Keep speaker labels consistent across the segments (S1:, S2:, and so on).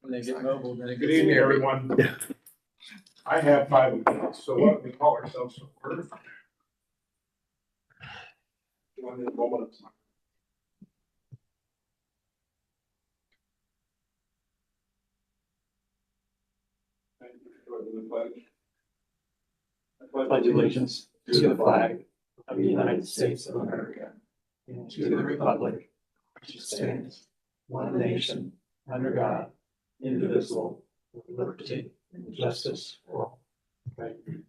S1: When they get mobile, then it
S2: Good
S1: gets
S2: evening,
S1: scary.
S2: everyone. I have 5 minutes, so why don't we call ourselves to order? One moment of time. Thank you for joining the pledge.
S1: I pledge allegiance to the flag of the United States of America and to the republic which stands one nation under God, indivisible, with liberty and justice for all. Thank you.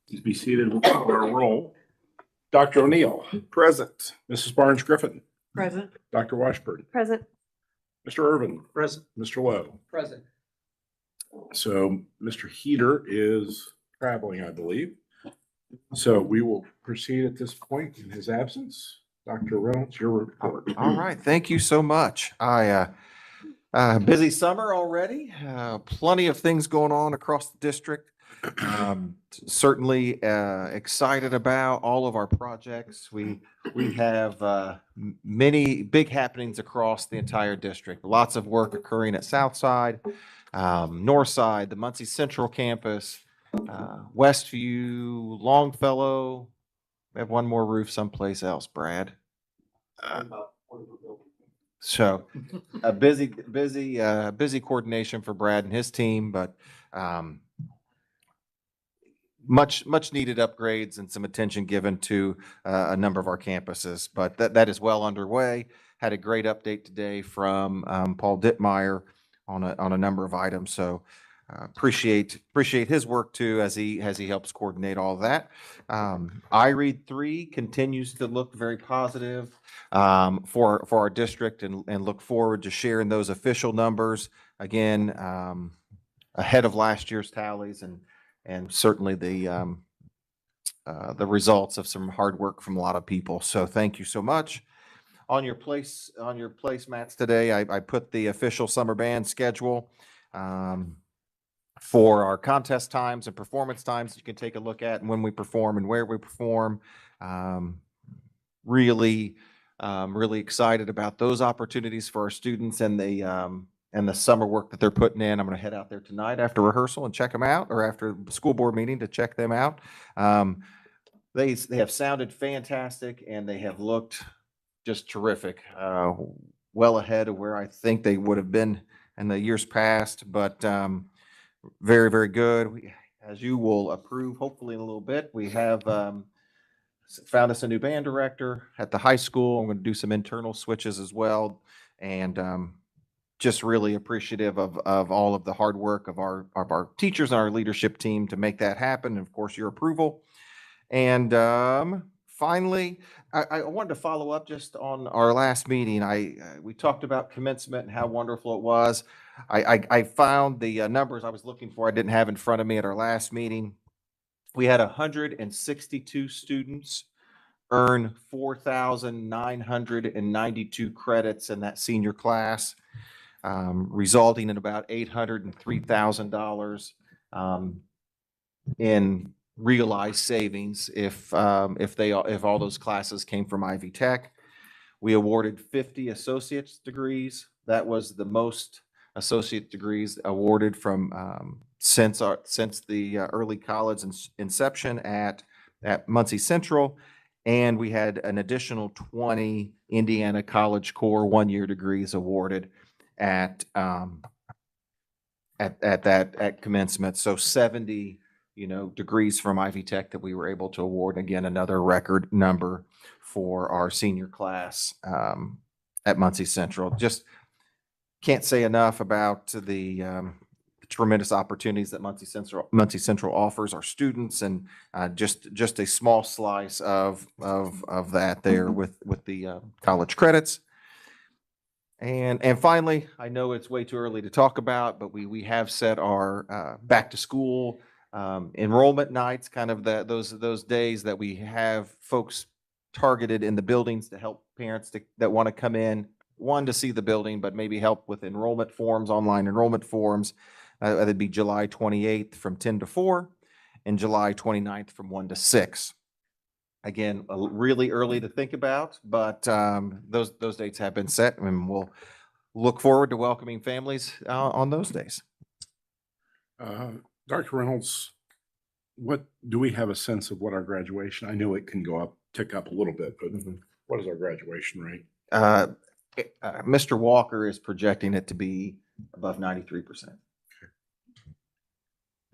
S2: Please be seated. We'll call our roll. Dr. O'Neill. Present. Mrs. Barnes Griffin.
S3: Present.
S2: Dr. Washburn.
S3: Present.
S2: Mr. Irvin. Present. Mr. Lowe.
S1: Present.
S2: So Mr. Heater is traveling, I believe. So we will proceed at this point in his absence. Dr. Reynolds, your report.
S4: All right, thank you so much. Busy summer already. Plenty of things going on across the district. Certainly excited about all of our projects. We have many big happenings across the entire district. Lots of work occurring at Southside, Northside, the Muncie Central Campus, Westview, Longfellow. We have one more roof someplace else, Brad. So a busy coordination for Brad and his team, but much needed upgrades and some attention given to a number of our campuses. But that is well underway. Had a great update today from Paul Dittmeyer on a number of items. So appreciate his work too as he helps coordinate all of that. iRead 3 continues to look very positive for our district and look forward to sharing those official numbers again ahead of last year's tallies and certainly the results of some hard work from a lot of people. So thank you so much. On your placemats today, I put the official summer band schedule for our contest times and performance times. You can take a look at when we perform and where we perform. Really excited about those opportunities for our students and the summer work that they're putting in. I'm going to head out there tonight after rehearsal and check them out, or after the school board meeting to check them out. They have sounded fantastic and they have looked just terrific. Well ahead of where I think they would have been in the years past, but very, very good. As you will approve, hopefully in a little bit, we have found us a new band director at the high school. I'm going to do some internal switches as well, and just really appreciative of all of the hard work of our teachers and our leadership team to make that happen. And of course, your approval. And finally, I wanted to follow up just on our last meeting. We talked about commencement and how wonderful it was. I found the numbers I was looking for. I didn't have in front of me at our last meeting. We had 162 students earn 4,992 credits in that senior class, resulting in about $803,000 in realized savings if all those classes came from Ivy Tech. We awarded 50 associate's degrees. That was the most associate degrees awarded from since the early college inception at Muncie Central, and we had an additional 20 Indiana College Core 1-year degrees awarded at commencement. So 70 degrees from Ivy Tech that we were able to award. Again, another record number for our senior class at Muncie Central. Just can't say enough about the tremendous opportunities that Muncie Central offers our students, and just a small slice of that there with the college credits. And finally, I know it's way too early to talk about, but we have set our back to school enrollment nights, kind of those days that we have folks targeted in the buildings to help parents that want to come in, one, to see the building, but maybe help with enrollment forms, online enrollment forms. That'd be July 28th from 10 to 4 and July 29th from 1 to 6. Again, really early to think about, but those dates have been set, and we'll look forward to welcoming families on those days.
S2: Dr. Reynolds, what, do we have a sense of what our graduation, I know it can go up, tick up a little bit, but what is our graduation rate?
S4: Mr. Walker is projecting it to be above 93%.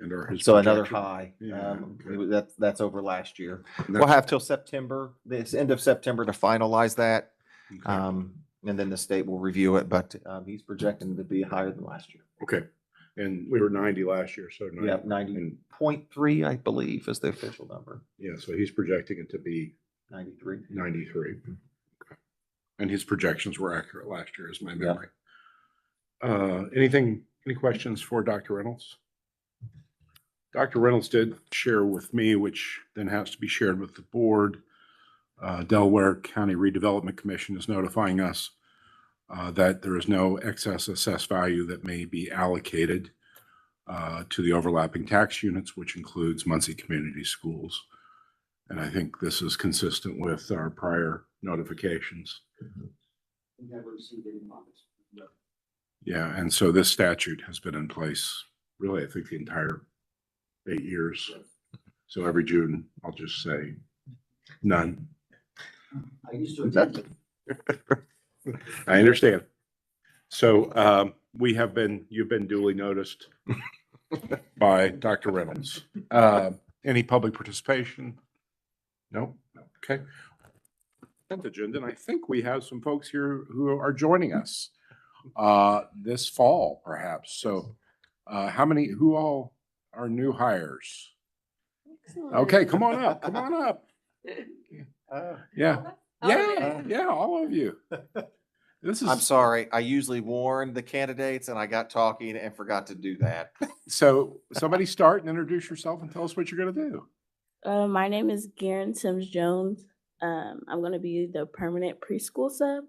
S2: And are his
S4: So another
S2: projection-
S4: high.
S2: Yeah,
S4: That's over last year.
S2: And
S4: We'll
S2: that's-
S4: have till September, this end of September to finalize that.
S2: Okay.
S4: And then the state will review it, but he's projecting to be higher than last year.
S2: Okay, and we were 90 last year, so.
S4: Yeah,
S2: 90
S4: 90.3, I believe, is the official number.
S2: Yeah, so he's projecting it to be
S4: 93.
S2: 93. Okay. And his projections were accurate last year, is my memory. Any questions for Dr. Reynolds? Dr. Reynolds did share with me, which then has to be shared with the board. Delaware County Redevelopment Commission is notifying us that there is no excess assessed value that may be allocated to the overlapping tax units, which includes Muncie Community Schools. And I think this is consistent with our prior notifications.
S1: Never received any comments.
S2: Yeah, and so this statute has been in place, really, I think the entire 8 years. So every June, I'll just say none.
S1: I used to attend it.
S2: I understand. So you've been duly noticed by Dr. Reynolds. Any public participation? No? Okay. Consent agenda, and I think we have some folks here who are joining us this fall, perhaps. So who all are new hires? Okay, come on up, come on up. Yeah, yeah, all of you. This is.
S4: I'm sorry. I usually warn the candidates and I got talking and forgot to do that.
S2: So somebody start and introduce yourself and tell us what you're gonna do.
S3: My name is Garen Sims Jones. I'm going to be the permanent preschool sub,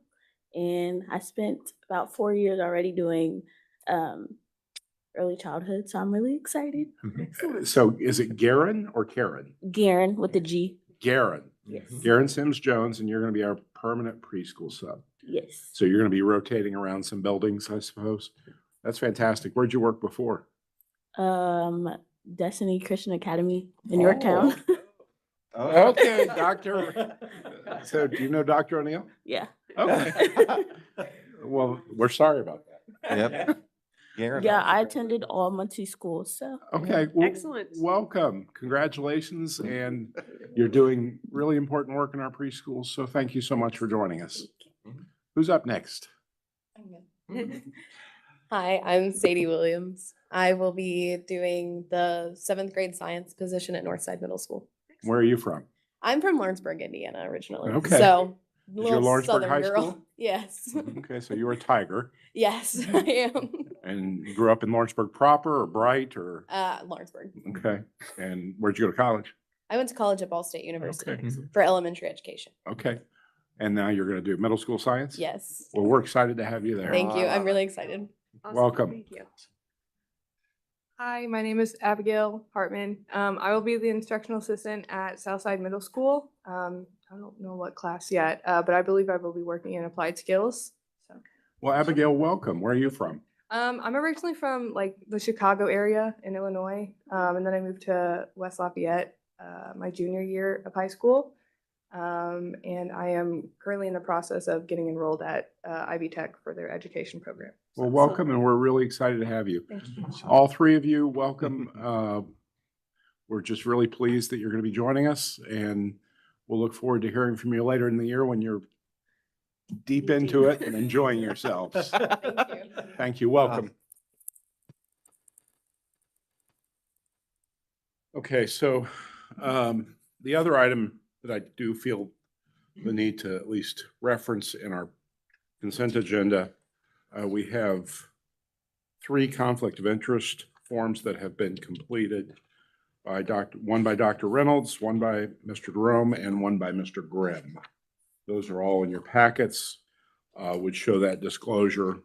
S3: and I spent about 4 years already doing early childhood, so I'm really excited.
S2: So is it Garen or Karen?
S3: Garen with the G.
S2: Garen.
S3: Yes.
S2: Garen Sims Jones, and you're gonna be our permanent preschool sub.
S3: Yes.
S2: So you're gonna be rotating around some buildings, I suppose. That's fantastic. Where'd you work before?
S3: Destiny Christian Academy in Yorktown.
S2: Okay, Doctor. So do you know Dr. O'Neill?
S3: Yeah.
S2: Okay. Well, we're sorry about that.
S4: Yep. Garen.
S3: Yeah, I attended all Muncie schools, so.
S2: Okay. Well,
S5: Excellent.
S2: welcome. Congratulations. And you're doing really important work in our preschools. So thank you so much for joining us. Who's up next?
S5: Hi, I'm Sadie Williams. I will be doing the 7th grade science position at Northside Middle School.
S2: Where are you from?
S5: I'm from Lawrenceburg, Indiana originally.
S2: Okay.
S5: So,
S2: Is your
S5: little
S2: Lawrenceburg
S5: southern
S2: high
S5: girl.
S2: school?
S5: Yes.
S2: Okay, so you were a Tiger
S5: Yes, I am.
S2: and you grew up in Lawrenceburg proper or Bright or,
S5: Lawrenceburg.
S2: okay. And where'd you go to college?
S5: I went to college at Ball State University
S2: Okay.
S5: for elementary education.
S2: Okay. And now you're going to do middle school science?
S5: Yes.
S2: Well, we're excited to have you there.
S5: Thank you. I'm really excited.
S2: Welcome.
S6: Thank you. Hi, my name is Abigail Hartman. I will be the instructional assistant at Southside Middle School. I don't know what class yet, but I believe I will be working in applied skills. So,
S2: Well, Abigail, welcome. Where are you from?
S6: I'm originally from like the Chicago area in Illinois, and then I moved to West Lafayette my junior year of high school. And I am currently in the process of getting enrolled at Ivy Tech for their education program.
S2: Well, welcome, and we're really excited to have you.
S6: Thank you.
S2: All three of you, welcome. We're just really pleased that you're going to be joining us, and we'll look forward to hearing from you later in the year when you're deep into it and enjoying yourselves.
S5: Thank you.
S2: Thank you. Welcome. Okay, so the other item that I do feel the need to at least reference in our consent agenda, we have 3 conflict of interest forms that have been completed by one by Dr. Reynolds, one by Mr. Jerome, and one by Mr. Grimm. Those are all in your packets, which show that disclosure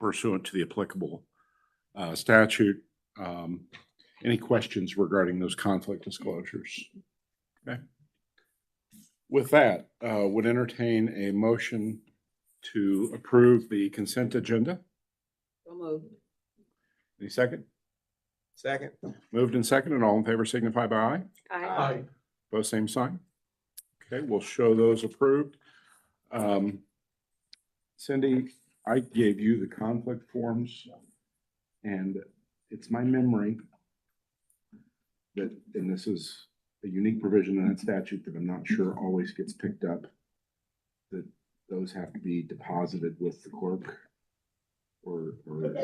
S2: pursuant to the applicable statute. Any questions regarding those conflict disclosures? Okay. With that, would entertain a motion to approve the consent agenda.
S7: So moved.
S2: Any second?
S1: Second.
S2: Moved and second, and all in favor signify by aye.
S7: Aye.
S2: Both same sign. Okay, we'll show those approved. Cindy, I gave you the conflict forms, and it's my memory that, and this is a unique provision in that statute that I'm not sure always gets picked up, that those have to be deposited with the clerk or.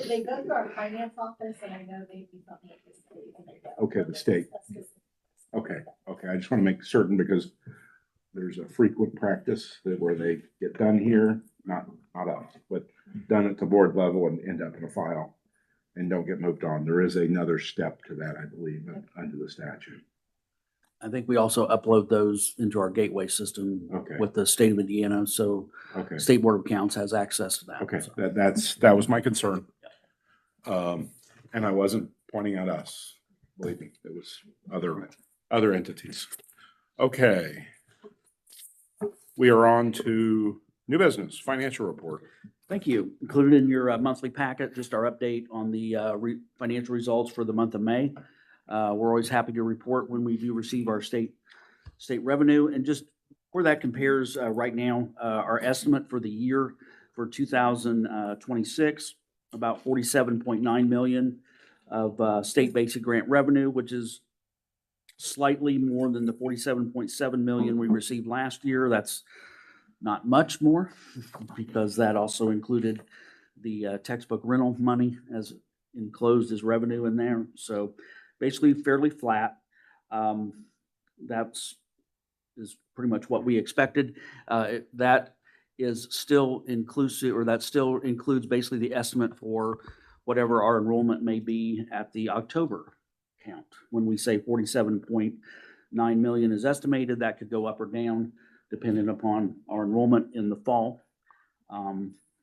S8: They go to our finance office and I know they do something with the state. And they go.
S2: Okay, the state.
S8: That's just-
S2: Okay, I just want to make certain because there's a frequent practice that where they get done here, not us, but done at the board level and end up in a file and don't get moved on. There is another step to that, I believe, under the statute.
S9: I think we also upload those into our gateway system
S2: Okay.
S9: with the state of Indiana, so
S2: Okay,
S9: State Board of Accounts has access to that.
S2: okay,
S9: So,
S2: that was my concern. And I wasn't pointing at us, believe me, it was other entities. Okay. We are on to new business, financial report.
S9: Thank you. Included in your monthly packet, just our update on the financial results for the month of May. We're always happy to report when we do receive our state revenue. And just where that compares right now, our estimate for the year for 2026, about 47.9 million of state basic grant revenue, which is slightly more than the 47.7 million we received last year. That's not much more because that also included the textbook rental money as enclosed as revenue in there. So basically fairly flat. That's is pretty much what we expected. That is still inclusive, or that still includes basically the estimate for whatever our enrollment may be at the October count. When we say 47.9 million is estimated, that could go up or down depending upon our enrollment in the fall.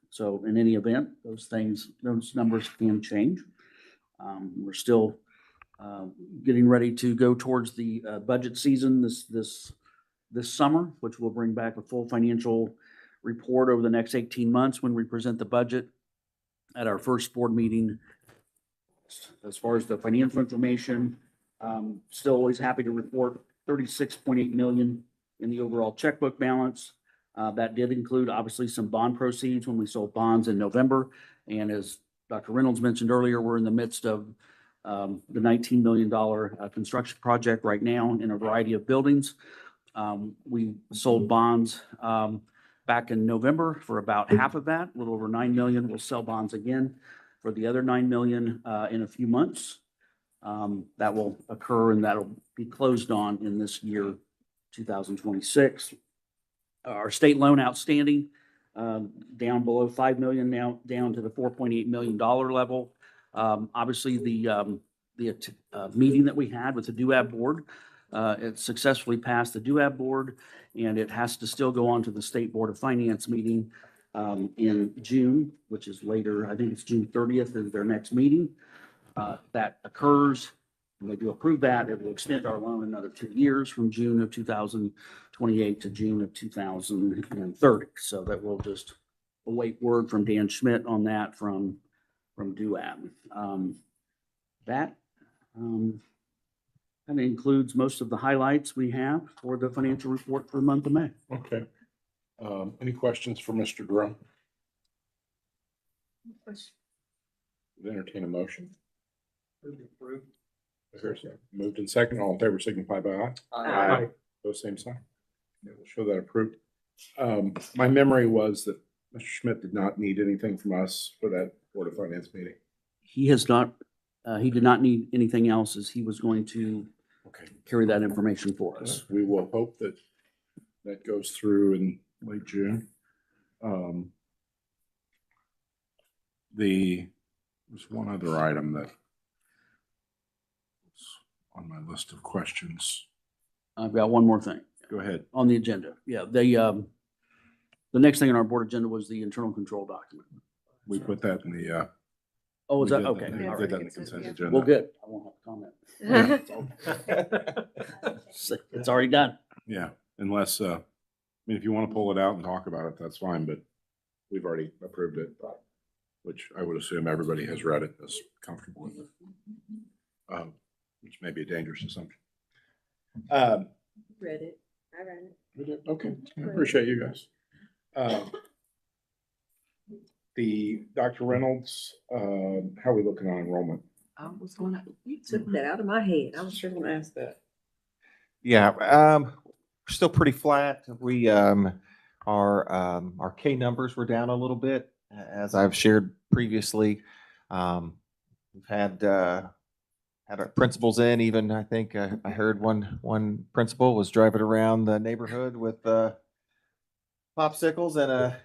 S9: So in any event, those numbers can change. We're still getting ready to go towards the budget season this summer, which will bring back a full financial report over the next 18 months when we present the budget at our first board meeting. As far as the financial information, still always happy to report 36.8 million in the overall checkbook balance. That did include obviously some bond proceeds when we sold bonds in November. And as Dr. Reynolds mentioned earlier, we're in the midst of the $19 million construction project right now in a variety of buildings. We sold bonds back in November for about half of that, a little over 9 million. We'll sell bonds again for the other 9 million in a few months. That will occur and that'll be closed on in this year, 2026. Our state loan outstanding, down below 5 million now, down to the $4.8 million level. Obviously the meeting that we had with the DUAB board, it successfully passed the DUAB board, and it has to still go on to the State Board of Finance meeting in June, which is later. I think it's June 30th is their next meeting. That occurs. When they do approve that, it will extend our loan another 2 years from June of 2028 to June of 2030. So that we'll just await word from Dan Schmidt on that from DUAB. That kind of includes most of the highlights we have for the financial report for the month of May.
S2: Okay. Any questions for Mr. Drum? Entertain a motion. Moved in second, all in favor signify by aye.
S1: Aye.
S2: Those same sign. Okay, we'll show that approved. My memory was that Mr. Schmidt did not need anything from us for that Board of Finance meeting.
S9: He has not, he did not need anything else as he was going to
S2: Okay.
S9: carry that information for us.
S2: We will hope that that goes through in late June. There's one other item that was on my list of questions.
S9: I've got one more thing
S2: Go ahead.
S9: on the agenda. Yeah, the next thing on our board agenda was the internal control document.
S2: We put that in the,
S9: Oh, is
S2: we
S9: that,
S2: did
S9: okay.
S2: we
S9: all
S2: did
S9: right.
S2: that in the consent
S5: Yeah.
S2: agenda.
S9: Well, good. I won't have to comment. It's already done.
S2: Yeah, unless, I mean, if you want to pull it out and talk about it, that's fine, but we've already approved it, which I would assume everybody has read it, is comfortable with it. Which may be a dangerous assumption.
S7: Read it. I read it.
S2: Okay, I appreciate you guys. The Dr. Reynolds, how are we looking on enrollment?
S7: I was gonna, you took that out of my head. I was sure gonna ask that.
S4: Yeah, we're still pretty flat. We, our K numbers were down a little bit, as I've shared previously. We've had our principals in, even, I think, I heard one principal was driving around the neighborhood with, popsicles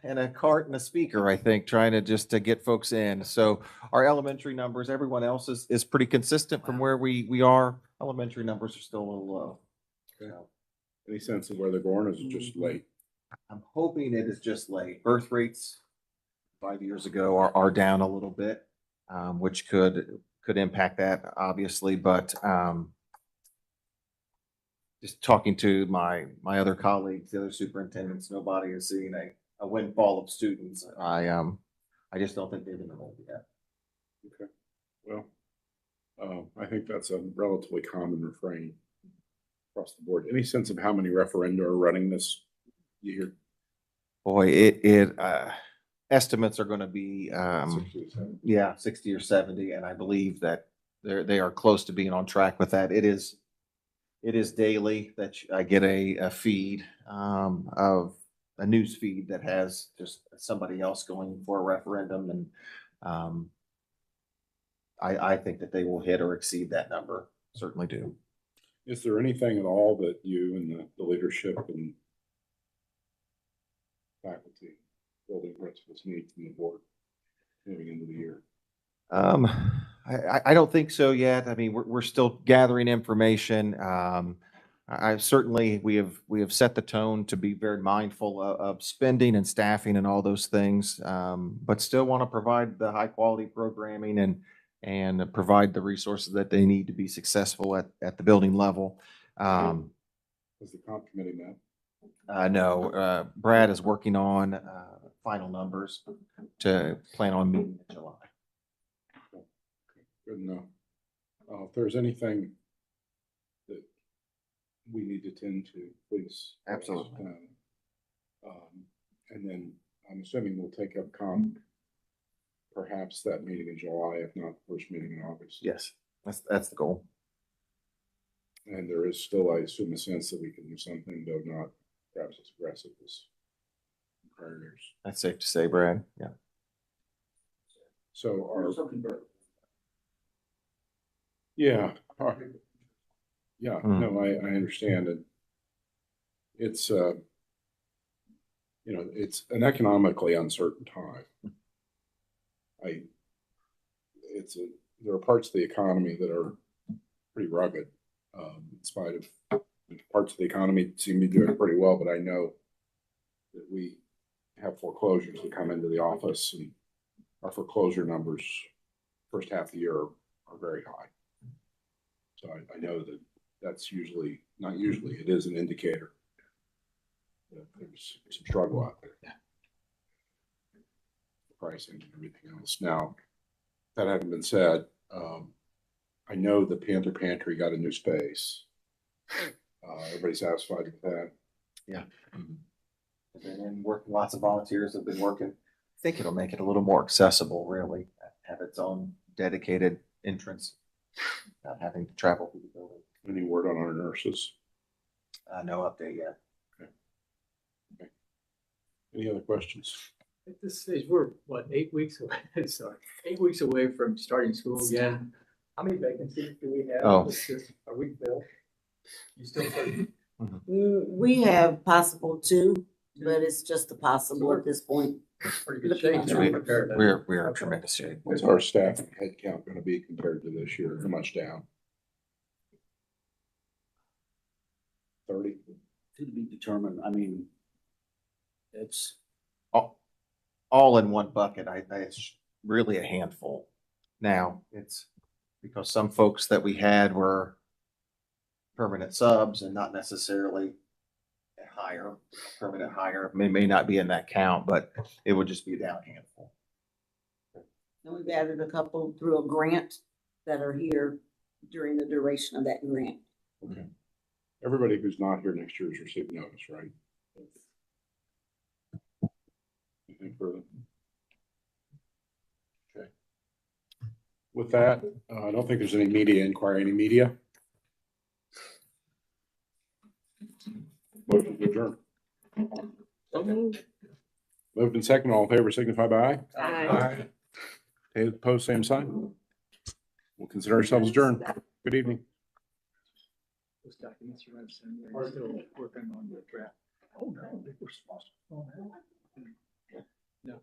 S4: and a cart and a speaker, I think, trying to get folks in. So our elementary numbers, everyone else is pretty consistent from where we are. Elementary numbers are still a little low.
S2: Okay. Any sense of where they're going, or is it just late?
S4: I'm hoping it is just late. Birth rates 5 years ago are down a little bit, which could impact that, obviously, but just talking to my other colleagues, the other superintendents, nobody is seeing a windfall of students. I just don't think they've been enrolled yet.
S2: Okay, well, I think that's a relatively common refrain across the board. Any sense of how many referenda are running this year?
S4: Boy, it estimates are going to be
S2: 60 or 70?
S4: yeah, 60 or 70, and I believe that they are close to being on track with that. It is daily that I get a feed of a news feed that has just somebody else going for a referendum, and I think that they will hit or exceed that number. Certainly do.
S2: Is there anything at all that you and the leadership and faculty, building principals need from the board moving into the year?
S4: I don't think so yet. I mean, we're still gathering information. I certainly, we have set the tone to be very mindful of spending and staffing and all those things, but still want to provide the high quality programming and provide the resources that they need to be successful at the building level.
S2: Has the comp committee met?
S4: No, Brad is working on final numbers to plan on meeting in July.
S2: Good enough. If there's anything that we need to tend to, please.
S4: Absolutely.
S2: And then I'm assuming we'll take up comp, perhaps that meeting in July, if not first meeting in August.
S4: Yes, that's the goal.
S2: And there is still, I assume, a sense that we can do something, though not perhaps as aggressive as prior years.
S4: That's safe to say, Brad. Yeah.
S2: So yeah, no, I understand it. It's it's an economically uncertain time. There are parts of the economy that are pretty rugged, in spite of parts of the economy seem to be doing pretty well, but I know that we have foreclosures that come into the office, and our foreclosure numbers first half of the year are very high. So I know that that's usually, not usually, it is an indicator that there's some struggle out there. Pricing and everything else. Now, that having been said, I know the Panther Pantry got a new space. Everybody satisfied with that?
S4: Yeah. And working, lots of volunteers have been working. I think it'll make it a little more accessible, really, have its own dedicated entrance, not having to travel through the building.
S2: Any word on our nurses?
S4: No update yet.
S2: Okay. Any other questions?
S1: At this stage, we're what, 8 weeks away? Sorry, 8 weeks away from starting school again. How many vacancies do we have?
S4: Oh.
S1: Are we filled? You still think?
S7: We have possible 2, but it's just a possible at this point.
S1: Pretty good shape.
S4: We're in tremendous shape.
S2: What's our staff head count going to be compared to this year? How much down? 30?
S9: To be determined. I mean, it's
S4: All in one bucket. It's really a handful. Now, it's because some folks that we had were permanent subs and not necessarily hire, permanent hire. May not be in that count, but it would just be down a handful.
S7: And we've added a couple through a grant that are here during the duration of that grant.
S2: Okay. Everybody who's not here next year is receiving notice, right? Anything further? Okay. With that, I don't think there's any media inquiry. Any media? Motion to adjourn. Moved and second, all in favor signify by aye.
S6: Aye.
S2: Okay, opposed, same sign. We'll consider ourselves adjourned. Good evening.
S1: Those documents you want to send, we're still working on the draft. Oh, no, they were supposed to. No.